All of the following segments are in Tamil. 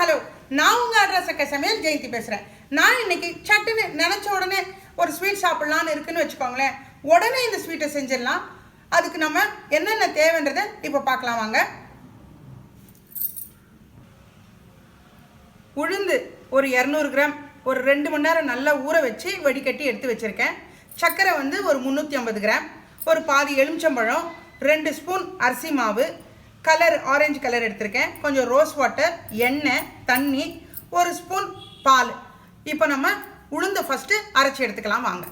ஹலோ, நான் உங்கள் அட்ரஸக்க சமையல் ஜெயந்தி பேசுகிறேன். நான் இன்னைக்கு சட்டுன்னு நினச்ச உடனே ஒரு ஸ்வீட் சாப்பிட்லான்னு இருக்குன்னு வச்சுக்கோங்களேன். உடனே இந்த ஸ்வீட்டை செஞ்சிடலாம். அதுக்கு நம்ம என்னென்ன தேவைன்றதை இப்போ பார்க்கலாம் வாங்க. உளுந்து ஒரு 200 கிராம் ஒரு 2 மணி நேரம் நல்லா ஊற வச்சு வடிகட்டி எடுத்து வச்சுருக்கேன். சர்க்கரை வந்து ஒரு 350 கிராம், ஒரு பாதி எலுமிச்சம்பழம், 2 ஸ்பூன் அரிசி மாவு, கலர் ஆரஞ்சு கலர் எடுத்திருக்கேன், கொஞ்சம் ரோஸ் வாட்டர், எண்ணெய், தண்ணி, ஒரு ஸ்பூன் பால். இப்போ நம்ம உளுந்து ஃபஸ்ட்டு அரைச்சி எடுத்துக்கலாம் வாங்க.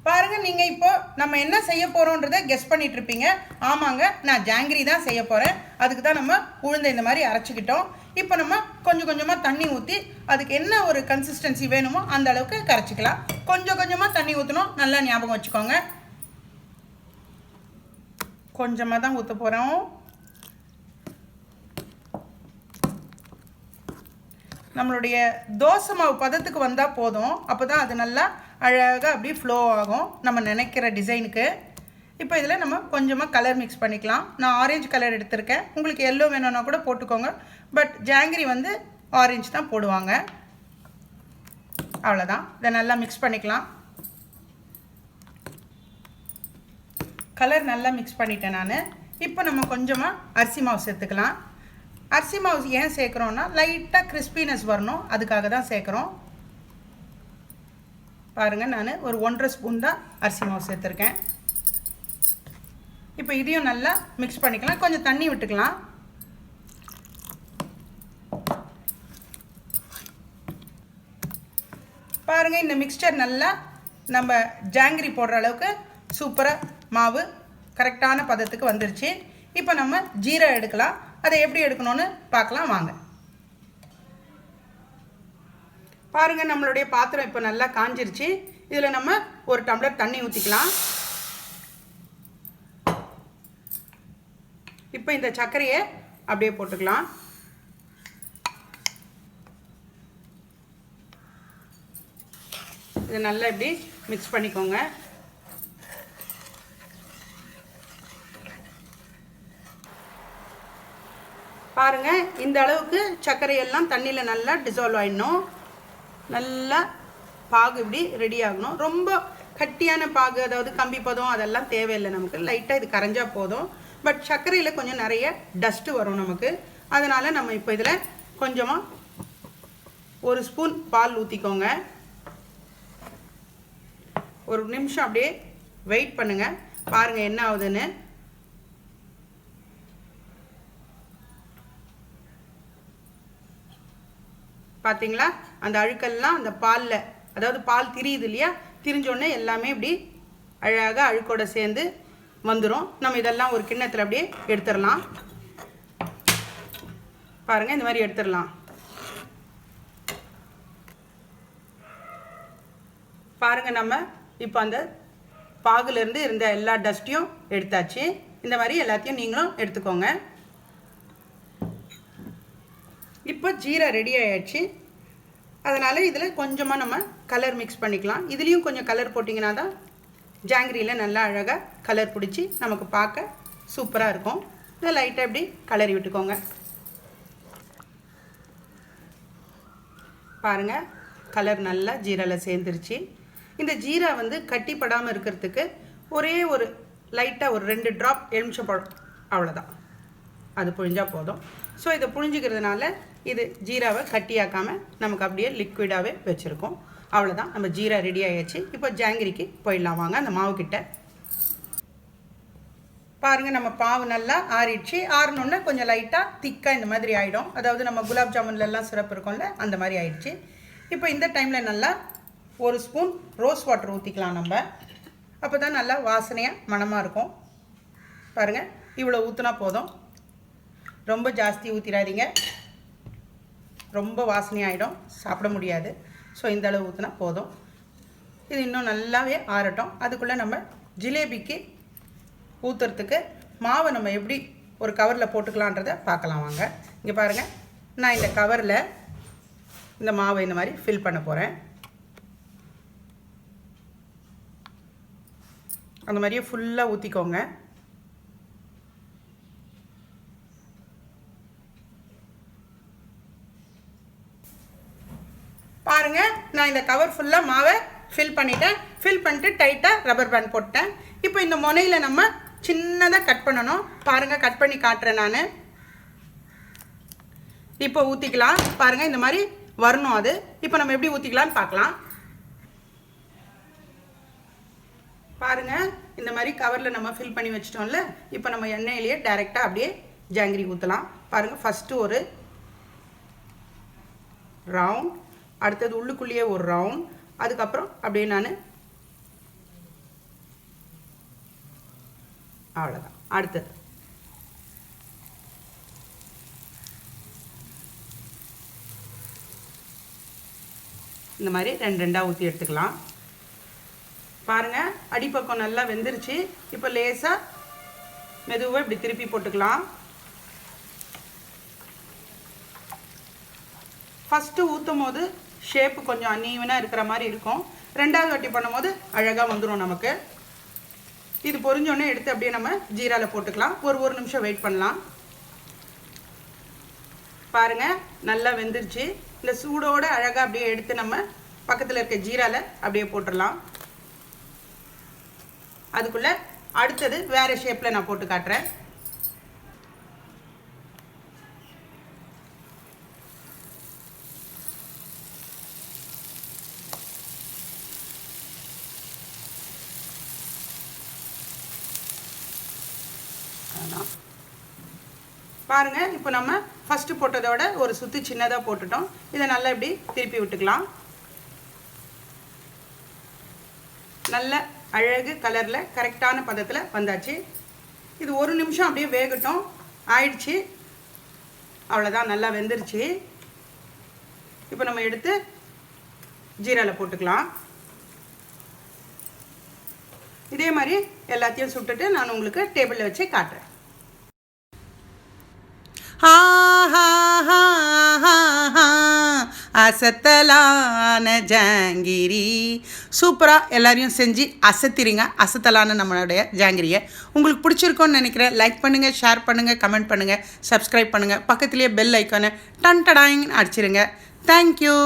பாருங்கள், நீங்கள் இப்போ நம்ம என்ன செய்ய போகிறோன்றதை கெஸ் பண்ணிட்டு இருப்பீங்க. ஆமாங்க, நான் ஜாங்கிரி தான் செய்ய போகிறேன். அதுக்கு தான் நம்ம உளுந்தை இந்த மாதிரி அரைச்சிக்கிட்டோம். இப்போ நம்ம கொஞ்சம் கொஞ்சமாக தண்ணி ஊற்றி அதுக்கு என்ன ஒரு கன்சிஸ்டன்சி வேணுமோ அந்த அளவுக்கு கரைச்சிக்கலாம். கொஞ்சம் கொஞ்சமாக தண்ணி ஊற்றணும், நல்லா ஞாபகம் வச்சுக்கோங்க. கொஞ்சமாக தான் ஊற்ற போகிறோம். நம்மளுடைய தோசை மாவு பதத்துக்கு வந்தால் போதும். அப்போ தான் அது நல்லா அழகாக அப்படியே ஃப்ளோ ஆகும் நம்ம நினைக்கிற டிசைனுக்கு. இப்போ இதில் நம்ம கொஞ்சமாக கலர் மிக்ஸ் பண்ணிக்கலாம். நான் ஆரஞ்சு கலர் எடுத்திருக்கேன். உங்களுக்கு எல்லோ வேணும்னா கூட போட்டுக்கோங்க. பட் ஜாங்கிரி வந்து ஆரஞ்சு தான் போடுவாங்க. அவ்வளோதான். இதை நல்லா மிக்ஸ் பண்ணிக்கலாம். கலர் நல்லா மிக்ஸ் பண்ணிட்டேன் நான். இப்போ நம்ம கொஞ்சமாக அரிசி மாவு சேர்த்துக்கலாம். அரிசி மாவு ஏன் சேர்க்குறோன்னா லைட்டாக கிறிஸ்பினஸ் வரணும், அதுக்காக தான் சேர்க்குறோம். பாருங்கள், நான் ஒரு 1.5 ஸ்பூன் தான் அரிசி மாவு சேர்த்துருக்கேன். இப்போ இதையும் நல்லா மிக்ஸ் பண்ணிக்கலாம். கொஞ்சம் தண்ணி விட்டுக்கலாம். பாருங்கள், இந்த மிக்ஸ்சர் நல்லா நம்ம ஜாங்கிரி போடுற அளவுக்கு சூப்பராக மாவு கரெக்டான பதத்துக்கு வந்துருச்சு. இப்போ நம்ம ஜீரா எடுக்கலாம். அதை எப்படி எடுக்கணும்னு பார்க்கலாம் வாங்க. பாருங்கள், நம்மளுடைய பாத்திரம் இப்போ நல்லா காஞ்சிருச்சு. இதில் நம்ம ஒரு டம்ளர் தண்ணி ஊற்றிக்கலாம். இப்போ இந்த சர்க்கரையை அப்படியே போட்டுக்கலாம். இது நல்லா இப்படி மிக்ஸ் பண்ணிக்கோங்க. பாருங்கள், இந்த அளவுக்கு சர்க்கரையெல்லாம் தண்ணியில் நல்லா டிசால்வ் ஆகிடணும். நல்லா பாகு இப்படி ரெடி ஆகணும். ரொம்ப கட்டியான பாகு, அதாவது கம்பி பதம் அதெல்லாம் தேவையில்லை நமக்கு. லைட்டாக இது கரைஞ்சா போதும். பட் சர்க்கரையில் கொஞ்சம் நிறைய டஸ்ட்டு வரும் நமக்கு. அதனால் நம்ம இப்போ இதில் கொஞ்சமாக ஒரு ஸ்பூன் பால் ஊற்றிக்கோங்க. ஒரு நிமிஷம் அப்படியே வெயிட் பண்ணுங்கள். பாருங்கள் என்ன ஆகுதுன்னு. பார்த்தீங்களா, அந்த அழுக்கெல்லாம் அந்த பாலில், அதாவது பால் திரியுது இல்லையா, திரிஞ்சோடனே எல்லாமே இப்படி அழகாக அழுக்கோட சேர்ந்து வந்துடும். நம்ம இதெல்லாம் ஒரு கிண்ணத்தில் அப்படியே எடுத்துடலாம். பாருங்கள், இந்த மாதிரி எடுத்துடலாம். பாருங்கள், நம்ம இப்போ அந்த பாகுலேருந்து இருந்த எல்லா டஸ்ட்டையும் எடுத்தாச்சு. இந்த மாதிரி எல்லாத்தையும் நீங்களும் எடுத்துக்கோங்க. இப்போ ஜீரா ரெடி ஆகிடுச்சு. அதனால் இதில் கொஞ்சமாக நம்ம கலர் மிக்ஸ் பண்ணிக்கலாம். இதுலேயும் கொஞ்சம் கலர் போட்டிங்கன்னா தான் ஜாங்கிரியில் நல்லா அழகாக கலர் பிடிச்சி நமக்கு பார்க்க சூப்பராக இருக்கும். இதை லைட்டாக இப்படி கலரி விட்டுக்கோங்க. பாருங்கள், கலர் நல்லா ஜீராவில் சேர்ந்துருச்சு. இந்த ஜீரா வந்து கட்டிப்படாமல் இருக்கிறதுக்கு ஒரே ஒரு லைட்டாக ஒரு 2 ட்ராப் எலுமிச்சம்பழம், அவ்வளோதான், அது புழிஞ்சால் போதும். ஸோ இதை புழிஞ்சிக்கிறதுனால இது ஜீராவை கட்டியாக்காமல் நமக்கு அப்படியே லிக்விடாகவே வச்சுருக்கோம். அவ்வளோதான், நம்ம ஜீரா ரெடி ஆகிடுச்சு. இப்போ ஜாங்கிரிக்கு போயிடலாம் வாங்க. அந்த மாவுக்கிட்ட பாருங்கள், நம்ம பாவு நல்லா ஆறிடுச்சு. ஆறினோன்னா கொஞ்சம் லைட்டாக திக்காக இந்த மாதிரி ஆகிடும். அதாவது நம்ம குலாப் ஜாமுன்லலாம் சிறப்பு இருக்கும்ல, அந்த மாதிரி ஆயிடுச்சு. இப்போ இந்த டைமில் நல்லா ஒரு ஸ்பூன் ரோஸ் வாட்டர் ஊற்றிக்கலாம் நம்ம. அப்போ தான் நல்லா வாசனையாக மணமாக இருக்கும். பாருங்கள், இவ்வளோ ஊற்றினா போதும். ரொம்ப ஜாஸ்தி ஊற்றிடாதீங்க, ரொம்ப வாசனையாகிடும், சாப்பிட முடியாது. ஸோ இந்த அளவு ஊற்றினா போதும். இது இன்னும் நல்லாவே ஆறட்டும். அதுக்குள்ளே நம்ம ஜிலேபிக்கு ஊற்றுறதுக்கு மாவை நம்ம எப்படி ஒரு கவரில் போட்டுக்கலான்றதை பார்க்கலாம் வாங்க. இங்கே பாருங்கள், நான் இந்த கவரில் இந்த மாவை இந்த மாதிரி ஃபில் பண்ண போகிறேன். அந்த மாதிரியே ஃபுல்லாக ஊற்றிக்கோங்க. பாருங்கள், நான் இந்த கவர் ஃபுல்லாக மாவை ஃபில் பண்ணிட்டேன். ஃபில் பண்ணிட்டு டைட்டாக ரப்பர் பேண்ட் போட்டேன். இப்போ இந்த முனையில் நம்ம சின்னதாக கட் பண்ணணும். பாருங்கள், கட் பண்ணி காட்டுறேன் நான். இப்போ ஊற்றிக்கலாம். பாருங்கள், இந்த மாதிரி வரணும் அது. இப்போ நம்ம எப்படி ஊற்றிக்கலான்னு பார்க்கலாம். பாருங்கள், இந்த மாதிரி கவரில் நம்ம ஃபில் பண்ணி வச்சிட்டோம்ல. இப்போ நம்ம எண்ணெயிலேயே டைரெக்டாக அப்படியே ஜாங்கிரி ஊற்றலாம். பாருங்கள், ஃபஸ்ட்டு ஒரு ரவுண்ட், அடுத்தது உள்ளுக்குள்ளேயே ஒரு ரவுண்ட், அதுக்கப்புறம் அப்படியே நான் அவ்வளோதான். அடுத்தது இந்த மாதிரி ரெண்டு ரெண்டாக ஊற்றி எடுத்துக்கலாம். பாருங்கள், அடிப்பக்கம் நல்லா வெந்துருச்சு. இப்போ லேசாக மெதுவாக இப்படி திருப்பி போட்டுக்கலாம். ஃபஸ்ட்டு ஊற்றும் போது ஷேப்பு கொஞ்சம் அன்ஈவனாக இருக்கிற மாதிரி இருக்கும். ரெண்டாவது வாட்டி பண்ணும்போது அழகாக வந்துடும் நமக்கு. இது பொரிஞ்சோடனே எடுத்து அப்படியே நம்ம ஜீராவில் போட்டுக்கலாம். ஒரு நிமிஷம் வெயிட் பண்ணலாம். பாருங்கள், நல்லா வெந்துருச்சு. இந்த சூடோடு அழகாக அப்படியே எடுத்து நம்ம பக்கத்தில் இருக்க ஜீராவில் அப்படியே போட்டுடலாம். அதுக்குள்ளே அடுத்தது வேறு ஷேப்பில் நான் போட்டு காட்டுறேன். பாருங்கள், இப்போ நம்ம ஃபஸ்ட்டு போட்டதோட ஒரு சுற்றி சின்னதாக போட்டுட்டோம். இதை நல்லா இப்படி திருப்பி விட்டுக்கலாம். நல்ல அழகு கலரில் கரெக்டான பதத்தில் வந்தாச்சு. இது ஒரு நிமிஷம் அப்படியே வேகட்டும். ஆயிடுச்சு, அவ்வளோதான், நல்லா வெந்துருச்சு. இப்போ நம்ம எடுத்து ஜீராவில் போட்டுக்கலாம். இதே மாதிரி எல்லாத்தையும் சுட்டுட்டு நான் உங்களுக்கு டேபிளில் வச்சு காட்டுறேன். அசத்தலான ஜாங்கிரி. சூப்பராக எல்லாரையும் செஞ்சு அசத்திரிங்க. அசத்தலான நம்மளுடைய ஜாங்கிரியை உங்களுக்கு பிடிச்சிருக்கோன்னு நினைக்கிறேன். லைக் பண்ணுங்கள், ஷேர் பண்ணுங்கள், கமெண்ட் பண்ணுங்கள், சப்ஸ்கிரைப் பண்ணுங்கள். பக்கத்துலேயே பெல் ஐக்கானை டன் டடாயின்னு அடிச்சிருங்க. தேங்க்யூ.